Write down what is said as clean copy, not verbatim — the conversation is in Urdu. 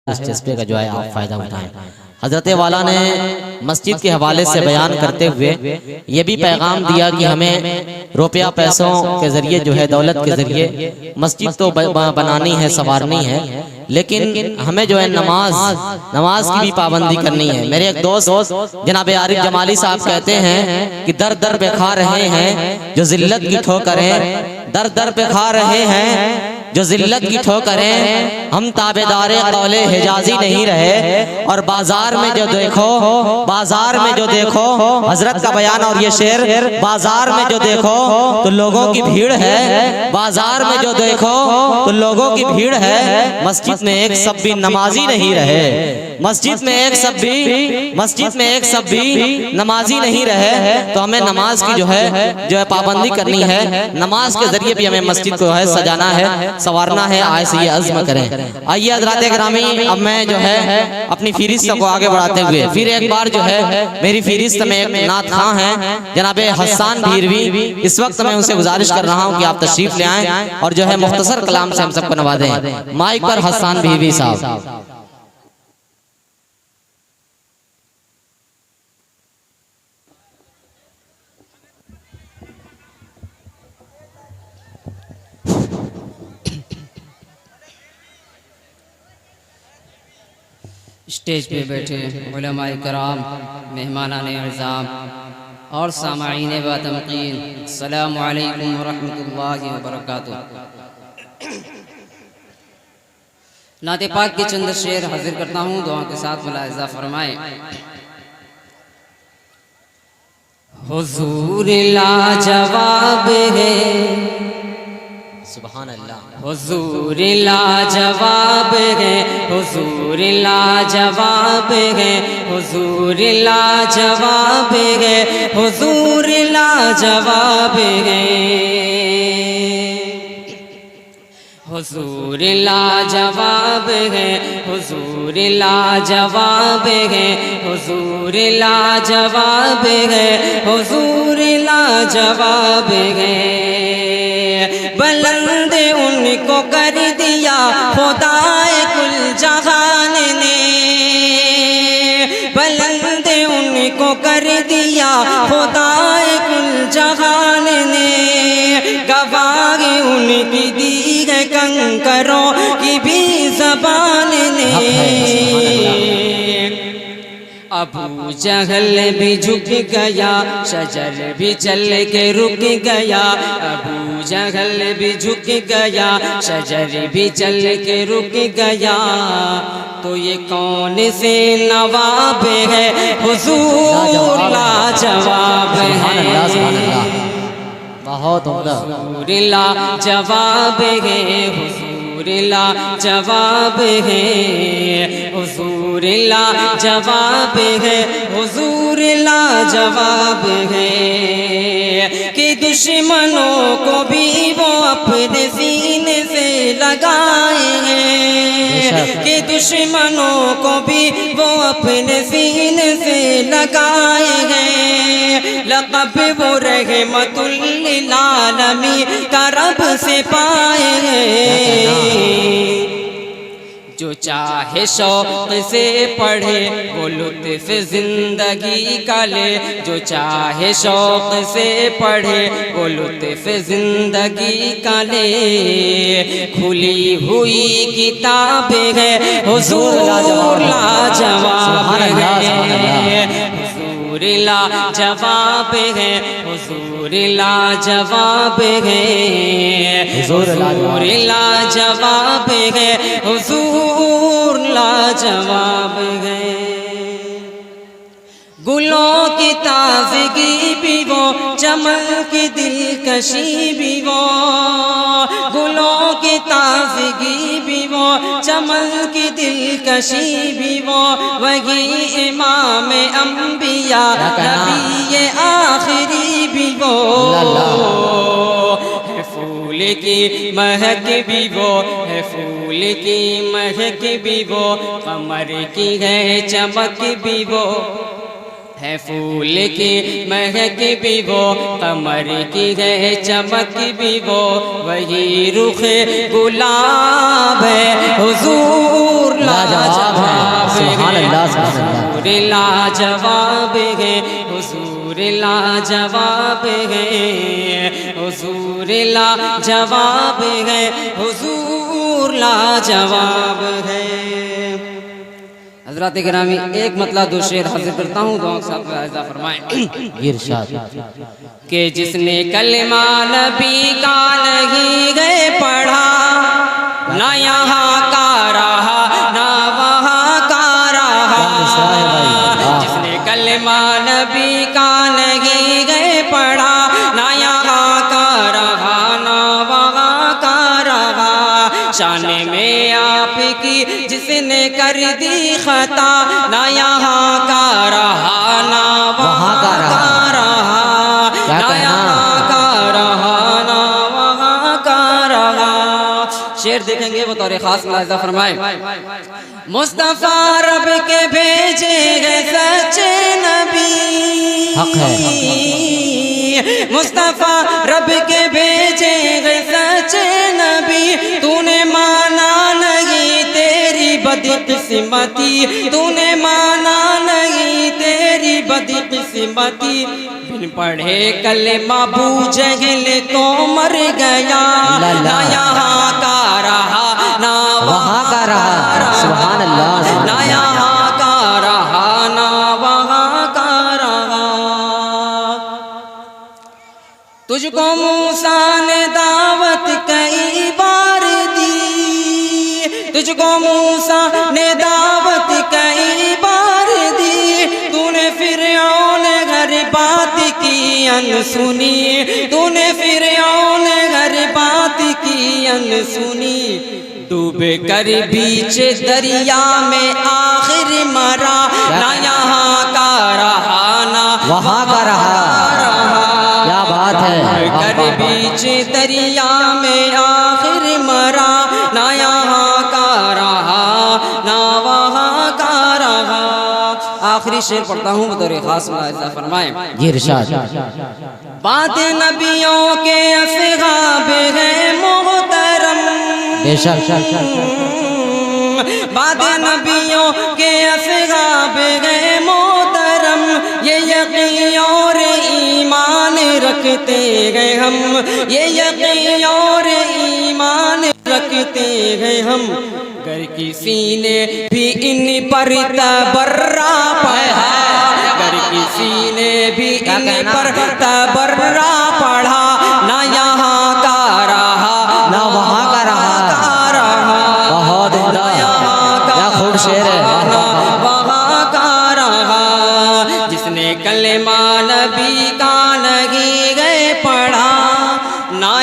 اس جذبے کا جو ہے آپ فائدہ اٹھائیں۔ حضرت والا نے مسجد کے حوالے سے بیان کرتے ہوئے یہ بھی پیغام دیا کہ ہمیں روپیہ پیسوں کے ذریعے جو ہے دولت کے ذریعے مسجد تو بنانی ہے، سنوارنی ہے، لیکن ہمیں جو ہے نماز کی بھی پابندی کرنی ہے۔ میرے ایک دوست جناب عارف جمالی صاحب کہتے ہیں کہ در در پہ کھا رہے ہیں جو ذلت کی ٹھوکریں، در در پہ کھا رہے ہیں جو ذلت کی ٹھوکریں، ہم تابعدار قول حجازی نہیں رہے۔ اور بازار میں جو دیکھو حضرت کا بیان اور یہ شعر، بازار میں جو دیکھو تو لوگوں کی بھیڑ ہے، بازار میں جو دیکھو تو لوگوں کی بھیڑ ہے، مسجد میں ایک سب بھی نمازی نہیں رہے، مسجد میں ایک سب بھی نمازی نہیں رہے۔ تو ہمیں نماز کی جو ہے پابندی کرنی ہے، نماز کے ذریعے بھی ہمیں مسجد کو ہے سجانا ہے، سنوارنا ہے۔ آئے سے یہ عزم کریں۔ آئیے حضرات گرامی، اب میں جو ہے اپنی فہرست کو آگے بڑھاتے ہوئے پھر ایک بار جو ہے میری فہرست میں ایک نعت خواں ہیں جناب حسان بھیروی، اس وقت میں ان سے گزارش کر رہا ہوں کہ آپ تشریف لے آئیں اور جو ہے مختصر کلام سے ہم سب کو نوازیں۔ مائک پر حسان بھیروی صاحب۔ اسٹیج پہ بیٹھے علماء کرام، مہمانان اعظام اور سامعین باتمکین، السلام علیکم ورحمۃ اللہ وبرکاتہ۔ نعت پاک کے چند شعر حاضر کرتا ہوں، دعا کے ساتھ ملاحظہ فرمائیں۔ حضور لاجواب ہے، سبحان اللہ، حضور لاجواب ہے، حضور لاجواب ہے، حضور لاجواب ہے، حضور لاجواب ہے، حضور لاجواب ہے، حضور لاجواب ہے، حضور لاجواب ہے، حضور لاجواب ہے۔ بلند ان کو کر دیا خدائے کل جہان نے، بلند ان کو کر دیا خدائے کل جہان نے، گواہ ان کی دی ہے کنکروں کی بھی زبان نے۔ ابو جہل بھی جھک گیا، شجر بھی چل کے رک گیا، ابو جہل بھی جھک گیا، شجر بھی چل کے رک گیا، تو یہ کون سے نواب ہے، حضور لاجواب ہے، بہت عمدہ، حضور لاجواب ہے، حضور لاجواب ہے، حضور لاجواب ہے، حضور لاجواب ہے، کہ دشمنوں کو بھی وہ اپنے سینے سے لگائے ہیں، کہ دشمنوں کو بھی وہ اپنے سینے سے لگائے ہیں، لقب وہ رحمت للعالمین کا رب سے پائے ہیں۔ جو چاہے شوق سے پڑھے وہ لطف زندگی کا لے، جو چاہے شوق سے پڑھے وہ لطف زندگی کا لے، کھلی ہوئی کتاب ہے، حضور لاجواب ہے، حضور لاجواب ہے، حضور لاجواب ہے، حضور لاجواب ہے، حضور لاجواب ہے۔ گلوں کی تازگی بھی وہ، چمن کی دلکشی بھی وہ، گلوں کی تازگی بھی وہ، چمن کی دلکشی بھی وہ، وہی امام انبیاء نبی آخری بھی وہ، ہے پھول کی مہک بھی وہ، ہے پھول کی مہک بھی وہ، قمر کی ہے چمک بھی وہ، ہے پھول کی مہک بھی وہ، قمر کی ہے چمک بھی وہ، وہی رخ گلاب ہے، حضور لاجواب سبحان اللہ سبحان اللہ حضور لاجواب ہے حضور لاجواب ہے حضور لاجواب ہے حضور لاجواب ہے حضرات گرامی ایک مطلع دو شعر حاضر کرتا ہوں دعا صاحب کا عزا فرمائیں ارشاد کہ جس نے کلمہ نبی کا نہیں گئے پڑھا نہ یہاں کا رہا نہ وہاں کا رہا جس نے کلمہ نبی کا نہیں گئے پڑھا نہ یہاں کا رہا نہ وہاں کا رہا شان میں آپ کی جس نے کر دی خطا نہ یہاں کا رہا نہ وہاں کا رہا نہ یہاں کا رہا نہ وہاں کا رہا شعر دیکھیں گے بطور خاص ملاحظہ فرمائیں مصطفیٰ رب کے بھیجے گئے سچے نبی حق ہے مصطفیٰ رب کے بھیجے گئے سچے نبی تو نے مانا نہیں تیری بدقسمتی تو نے مانا نہیں تیری بدقسمتی بن پڑھے کلمہ ابو جہل تو مر گیا نہ یہاں کا رہا نہ وہاں کا رہا سبحان اللہ نہ یہاں کا رہا نہ وہاں کا رہا تجھ کو موسیٰ نے دعوت کئی بار دی تجھ کو موسیٰ نے دعوت کئی بار دی تو نے فرعون ہر بات کی انسنی تو نے فرعون ہر بات کی انسنی ڈوب کر بیچ دریا میں آخر مرا نہ یہاں کا رہا نہ وہاں کا رہا کیا بات ہے کر بیچ دریا میں آخر مرا نہ یہاں کا رہا نہ وہاں کا رہا آخری شعر پڑھتا ہوں بطور خاص ملاحظہ فرمائیں ارشاد بات نبیوں کے اصحاب ہیں محترم بے شک بعد نبیوں کے اصحاب ہیں محترم یہ یقین اور ایمان رکھتے ہیں ہم یہ یقین اور ایمان رکھتے ہیں ہم گر کسی نے بھی ان پر تبرہ پڑھا گر کسی نے بھی ان پر تبرہ پڑھا نہ یہاں کا رہا نہ وہاں کا رہا بہت کیا خوب شعر ہے وہاں کا رہا جس نے کلمہ نبی کا نہیں گئے پڑھا نہ